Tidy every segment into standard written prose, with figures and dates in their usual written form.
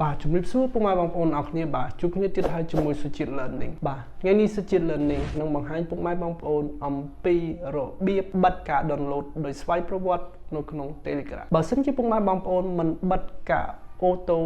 បាទជំរាបសួរពុកម៉ែបងប្អូនអរគ្នាបាទជួបគ្នាទៀតហើយជាមួយ Suchit Learning បាទថ្ងៃនេះ Suchit Learning នឹងបង្ហាញពុកម៉ែបងប្អូនអំពីរបៀបបិទការ download ដោយស្វ័យប្រវត្តិនៅក្នុង Telegram បើសិនជាពុកម៉ែបងប្អូនមិនបិទការ auto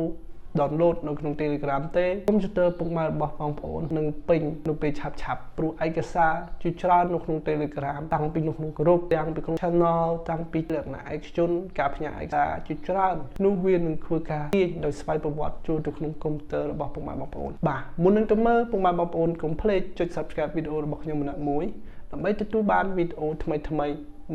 download នៅក្នុង Telegram ទេកុំព្យូទ័រពុកម៉ែរបស់បងប្អូននឹងពេញនៅពេលឆាប់ព្រោះឯកសារជាច្រើននៅក្នុង Telegram តាំងពីនៅក្នុង group ទាំងពីក្នុង channel តាំងពីលក្ខណៈឯកជនការផ្ញើឯកសារជាច្រើននោះវានឹងធ្វើការទាញដោយស្វ័យប្រវត្តិចូលទៅក្នុងកុំព្យូទ័ររបស់ពុកម៉ែបងប្អូនបាទមុននឹងទៅមើលពុកម៉ែបងប្អូនកុំភ្លេចចុច Subscribe វីដេអូរបស់ខ្ញុំម្នាក់មួយដើម្បីទទួលបានវីដេអូថ្មី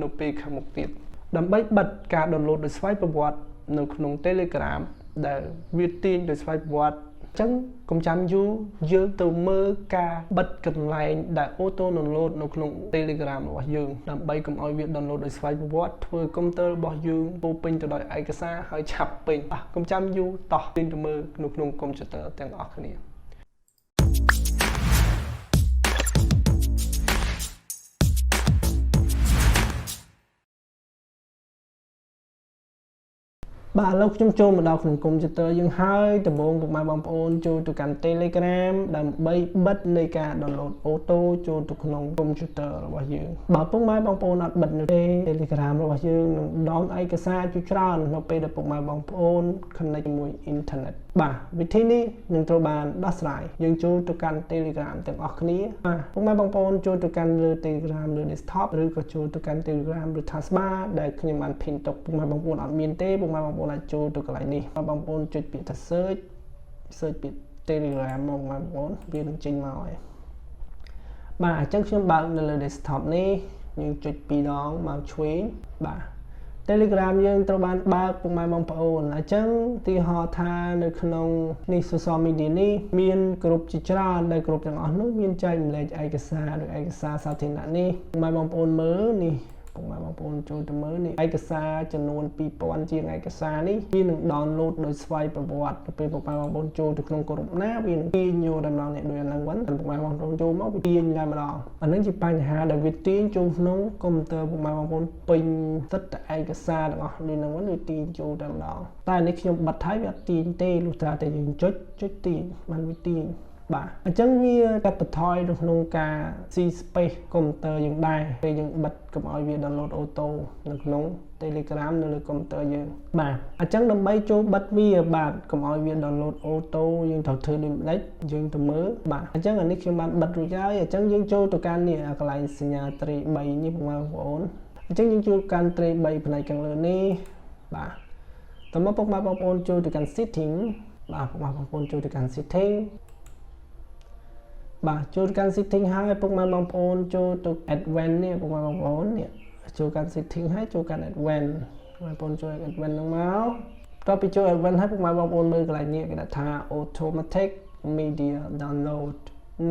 នៅពេលខាងមុខទៀតដើម្បីបិទការ download ដោយស្វ័យប្រវត្តិនៅក្នុង Telegram ដែលវាទាញដោយស្វ័យប្រវត្តិអញ្ចឹងកុំចាំយូរយើងទៅមើលការបិទកន្លែងដែល auto download នៅក្នុង Telegram របស់យើងដើម្បីកុំឲ្យវា download ដោយស្វ័យប្រវត្តិធ្វើកុំព្យូទ័ររបស់យើងពោពេញទៅដោយឯកសារហើយឆាប់ពេញកុំចាំយូរតោះទាញទៅមើលនៅក្នុងកុំព្យូទ័រទាំងអស់គ្នាបាទឥឡូវខ្ញុំចូលមកដល់ក្នុងកុំព្យូទ័រយើងហើយដំបូងពុកម៉ែបងប្អូនចូលទៅកាន់ Telegram ដើម្បីបិទនៃការ download auto ចូលទៅក្នុងកុំព្យូទ័ររបស់យើងបើពុកម៉ែបងប្អូនអត់បិទនៅទេ Telegram របស់យើងនឹងដោនឯកសារជាច្រើននៅពេលដែលពុកម៉ែបងប្អូន connect ជាមួយ internet បាទវិធីនេះនឹងត្រូវបានដោះស្រាយយើងចូលទៅកាន់ Telegram ទាំងអស់គ្នាបាទពុកម៉ែបងប្អូនចូលទៅកាន់លើ Telegram លើ desktop ឬក៏ចូលទៅកាន់ Telegram ឬ taskbar ដែលខ្ញុំបាន pin ទុកពុកម៉ែបងប្អូនអត់មានទេពុកម៉ែបងប្អូនអាចចូលទៅកន្លែងនេះបងប្អូនចុចពាក្យថា search ពាក្យ Telegram មកបងប្អូនវានឹងចេញមកហើយបាទអញ្ចឹងខ្ញុំបើកនៅលើ desktop នេះយើងចុច2ដងមកឆ្វេងបាទ Telegram យើងត្រូវបានបើកពុកម៉ែបងប្អូនអញ្ចឹងទីហោថានៅក្នុងនេះ social media នេះមានគ្រប់ជាច្រើនដែលគ្រប់ទាំងអស់នោះមានចែកម្លែកឯកសារឬឯកសារសាធារណៈនេះពុកម៉ែបងប្អូនមើលនេះពុកម៉ែបងប្អូនចូលទៅមើលនេះឯកសារចំនួន 2000 ជាងឯកសារនេះវានឹង download ដោយស្វ័យប្រវត្តិទៅពេលពុកម៉ែបងប្អូនចូលទៅក្នុងក្រុមណាវានឹងទាញយកតែម្ដងនេះដូចឥឡូវវិញពុកម៉ែបងប្អូនចូលមកវាទាញតែម្ដងអានឹងជាបញ្ហាដែលវាទាញចូលក្នុងកុំព្យូទ័រពុកម៉ែបងប្អូនពេញសិតតែឯកសារទាំងអស់នេះហ្នឹងវិញវាទាញចូលតែម្ដងតែនេះខ្ញុំបិទហើយវាអត់ទាញទេលុះត្រាតែយើងចុចទាញបានវាទាញបាទអញ្ចឹងវាកាត់បន្ថយនៅក្នុងការ ស៊ី space កុំព្យូទ័រយើងដែរពេលយើងបិទកុំឲ្យវា download auto នៅក្នុង Telegram នៅលើកុំព្យូទ័រយើងបាទអញ្ចឹងដើម្បីចូលបិទវាបាទកុំឲ្យវា download auto យើងត្រូវធ្វើដូចម្ដេចយើងទៅមើលបាទអញ្ចឹងអានេះខ្ញុំបានបិទរួចហើយអញ្ចឹងយើងចូលទៅកាន់នេះកន្លែងសញ្ញាត្រី3នេះបងប្អូនអញ្ចឹងយើងចូលកាន់ត្រី3ផ្នែកខាងលើនេះបាទតើមកពុកម៉ែបងប្អូនចូលទៅកាន់ setting បាទពុកម៉ែបងប្អូនចូលទៅកាន់ settingបាទចូលកាន់ setting ហើយពុកម៉ែបងប្អូនចូលទៅ advanced នេះពុកម៉ែបងប្អូននេះចូលកាន់ setting ហើយចូលកាន់ advanced បងប្អូនចូល advanced ហ្នឹងមកតទៅពីចូល advanced ហើយពុកម៉ែបងប្អូនមើលកន្លែងនេះគេដាក់ថា automatic media download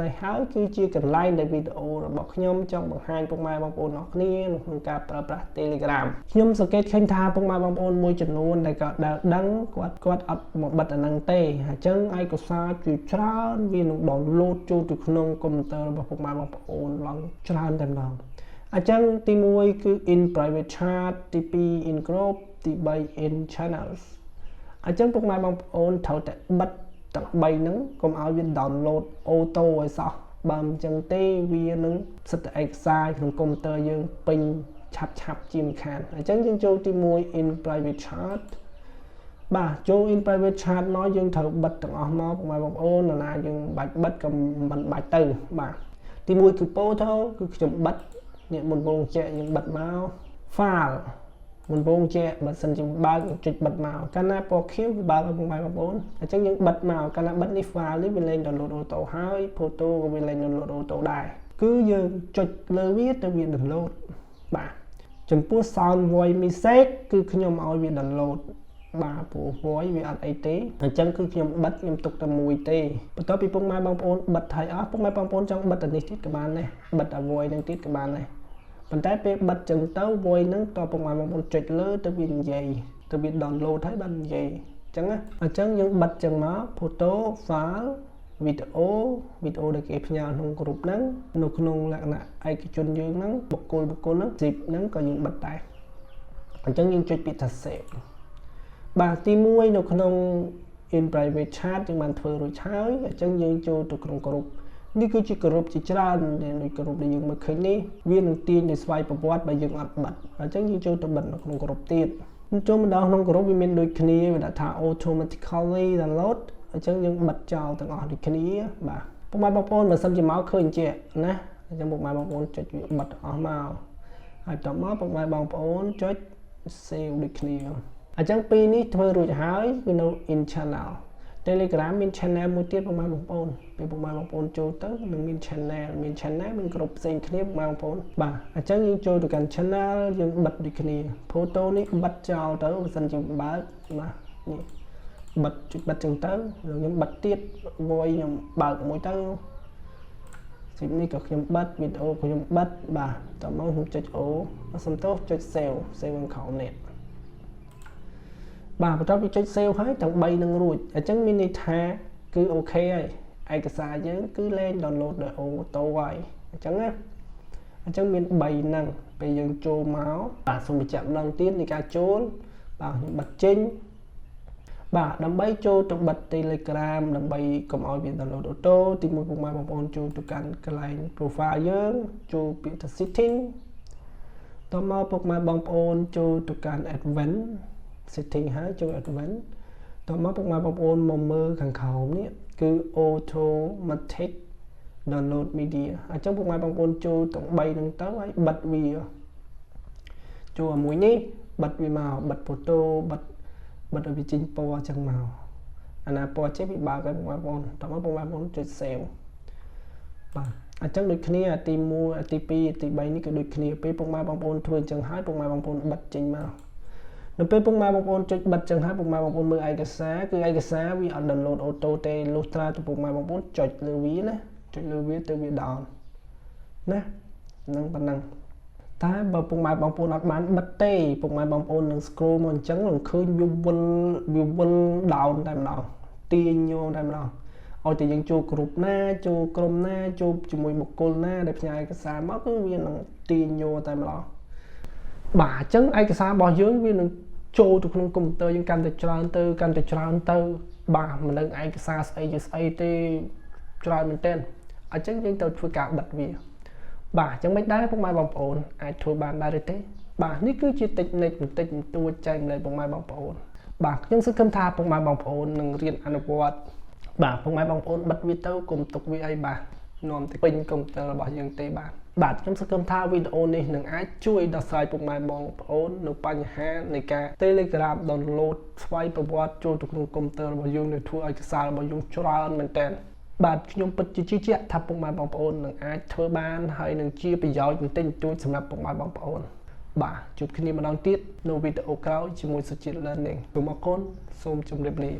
នេះហើយគឺជាកន្លែងដែលវីដេអូរបស់ខ្ញុំចង់បង្ហាញពុកម៉ែបងប្អូនអរគ្នាក្នុងការប្រើប្រាស់ Telegram ខ្ញុំសង្កេតឃើញថាពុកម៉ែបងប្អូនមួយចំនួនដែលគាត់ដឹងគាត់អត់មកបិទអាហ្នឹងទេអញ្ចឹងឯកសារជាច្រើនវានឹង download ចូលទៅក្នុងកុំព្យូទ័ររបស់ពុកម៉ែបងប្អូនឡើងច្រើនតែម្ដងអញ្ចឹងទី1គឺ in private chat ទី2 in group ទី3 in channels អញ្ចឹងពុកម៉ែបងប្អូនត្រូវតែបិទទាំង3ហ្នឹងកុំឲ្យវា download auto ឲ្យសោះបើមិនចឹងទេវានឹងសិទ្ធិឯកសារក្នុងកុំព្យូទ័រយើងពេញឆាប់ជាមិនខានអញ្ចឹងយើងចូលទី1 in private chat បាទចូល in private chat មកយើងត្រូវបិទទាំងអស់មកពុកម៉ែបងប្អូនណាយើងបាច់បិទក៏មិនបាច់ទៅបាទទី1គឺ photo គឺខ្ញុំបិទនេះមុនបងជែកយើងបិទមក file មុនបងជែកបើសិនជាបើកចុចបិទមកកាលណាពណ៌ខៀវវាបើកឲ្យពុកម៉ែបងប្អូនអញ្ចឹងយើងបិទមកកាលណាបិទនេះ file នេះវាលែង download auto ហើយ photo ក៏វាលែង download auto ដែរគឺយើងចុចលើវាទៅវា download បាទចំពោះ sound voice message គឺខ្ញុំឲ្យវា download បាទព្រោះ voice វាអត់អីទេអញ្ចឹងគឺខ្ញុំបិទខ្ញុំទុកតែមួយទេបន្ទាប់ពីពុកម៉ែបងប្អូនបិទហើយអស់ពុកម៉ែបងប្អូនចង់បិទអានេះទៀតក៏បានដែរបិទអា voice នឹងទៀតក៏បានដែរប៉ុន្តែពេលបិទចឹងទៅ voice ហ្នឹងតើពុកម៉ែបងប្អូនចុចលើទៅវានិយាយទៅវា download ហើយបាននិយាយអញ្ចឹងណាអញ្ចឹងយើងបិទចឹងមក photo file វីដេអូដែលគេផ្ញើក្នុងក្រុមហ្នឹងនៅក្នុងលក្ខណៈឯកជនយើងហ្នឹងបុគ្គលហ្នឹង zip ហ្នឹងក៏យើងបិទដែរអញ្ចឹងយើងចុចពាក្យថា save បាទទី1នៅក្នុង in private chat យើងបានធ្វើរួចហើយអញ្ចឹងយើងចូលទៅក្នុងក្រុមនេះគឺជាក្រុមជាច្រើននៃក្រុមដែលយើងមើលឃើញនេះវានឹងទាញដោយស្វ័យប្រវត្តិបើយើងអត់បិទអញ្ចឹងយើងចូលទៅបិទនៅក្នុងក្រុមទៀតចូលម្ដងក្នុងក្រុមវាមានដូចគ្នាវាដាក់ថា automatically download អញ្ចឹងយើងបិទចោលទាំងអស់ដូចគ្នាបាទពុកម៉ែបងប្អូនបើសិនជាមកឃើញជាណាអញ្ចឹងពុកម៉ែបងប្អូនចុចវាបិទអស់មកហើយបន្តមកពុកម៉ែបងប្អូនចុច save ដូចគ្នាអញ្ចឹងពីរនេះធ្វើរួចហើយវានៅ in channel Telegram មាន channel មួយទៀតពុកម៉ែបងប្អូនពេលពុកម៉ែបងប្អូនចូលទៅនឹងមាន channel មានក្រុមផ្សេងគ្នាពុកម៉ែបងប្អូនបាទអញ្ចឹងយើងចូលទៅកាន់ channel យើងបិទដូចគ្នា photo នេះបិទចោលទៅបើសិនជាបើកបាទនេះបិទចុចបិទចឹងទៅខ្ញុំបិទទៀត voice ខ្ញុំបើកមួយទៅស៊ីនេះក៏ខ្ញុំបិទវីដេអូក៏ខ្ញុំបិទបាទតោះមកខ្ញុំចុច O សំទោសចុច save ខាងក្រោមនេះបាទបន្ទាប់ពីចុច save ហើយទាំង3នឹងរួចអញ្ចឹងមានន័យថាគឺអូខេហើយឯកសារយើងគឺលែង download ដោយអូតូហើយអញ្ចឹងណាអញ្ចឹងមាន3ហ្នឹងពេលយើងចូលមកបាទសូមបញ្ជាក់ម្ដងទៀតនៃការចូលបាទខ្ញុំបិទចេញបាទដើម្បីចូលទៅបិទ Telegram ដើម្បីកុំឲ្យវា download អូតូទីមួយពុកម៉ែបងប្អូនចូលទៅកាន់កន្លែង profile យើងចូលពាក្យថា setting តមកពុកម៉ែបងប្អូនចូលទៅកាន់ advanced setting ហើយចូល advanced តមកពុកម៉ែបងប្អូនមកមើលខាងក្រោមនេះគឺ automatic download media អញ្ចឹងពុកម៉ែបងប្អូនចូលទាំង3ហ្នឹងទៅហើយបិទវាចូលអាមួយនេះបិទវាមកបិទ photo បិទឲ្យវាចេញពណ៌អញ្ចឹងមកអាណាពណ៌ចេញវាបើកឲ្យពុកម៉ែបងប្អូនតមកពុកម៉ែបងប្អូនចុច save បាទអញ្ចឹងដូចគ្នាទី1ទី2ទី3នេះក៏ដូចគ្នាពេលពុកម៉ែបងប្អូនធ្វើអញ្ចឹងហើយពុកម៉ែបងប្អូនបិទចេញមកនៅពេលពុកម៉ែបងប្អូនចុចបិទចឹងហើយពុកម៉ែបងប្អូនមើលឯកសារគឺឯកសារវាអត់ download អូតូទេលុះត្រាតែពុកម៉ែបងប្អូនចុចលើវាណាចុចលើវាទៅវា down ណានឹងប៉ុណ្ណឹងតែបើពុកម៉ែបងប្អូនអត់បានបិទទេពុកម៉ែបងប្អូននឹង scroll មកអញ្ចឹងនឹងឃើញវាវិល down តែម្ដងទាញយកតែម្ដងឲ្យតែយើងចូលក្រុមណាចូលក្រុមណាចូលជាមួយបុគ្គលណាដែលផ្ញើឯកសារមកគឺវានឹងទាញយកតែម្ដងបាទអញ្ចឹងឯកសាររបស់យើងវានឹងចូលទៅក្នុងកុំព្យូទ័រយើងកាន់តែច្រើនទៅបាទមិនដឹងឯកសារស្អីទេច្រើនមែនទែនអញ្ចឹងយើងត្រូវធ្វើការបិទវាបាទអញ្ចឹងមិនដែរពុកម៉ែបងប្អូនអាចធ្វើបានដែរទេបាទនេះគឺជាតិចនិចបន្តិចបន្តួចចែកម្លែកពុកម៉ែបងប្អូនបាទខ្ញុំសង្ឃឹមថាពុកម៉ែបងប្អូននឹងរៀនអនុវត្តបាទពុកម៉ែបងប្អូនបិទវាទៅកុំទុកវាអីបាទនាំទៅពេញកុំព្យូទ័ររបស់យើងទេបាទខ្ញុំសង្ឃឹមថាវីដេអូនេះនឹងអាចជួយដោះស្រាយពុកម៉ែបងប្អូននៅបញ្ហានៃការ Telegram download ស្វ័យប្រវត្តិចូលទៅក្នុងកុំព្យូទ័ររបស់យើងដែលធ្វើឲ្យឯកសាររបស់យើងច្រើនមែនទែនបាទខ្ញុំពិតជាជឿជាក់ថាពុកម៉ែបងប្អូននឹងអាចធ្វើបានហើយនឹងជាប្រយោជន៍បន្តិចបន្តួចសម្រាប់ពុកម៉ែបងប្អូនបាទជួបគ្នាម្ដងទៀតនៅវីដេអូក្រោយជាមួយសុជាតិ Learning សូមអរគុណសូមជម្រាបលា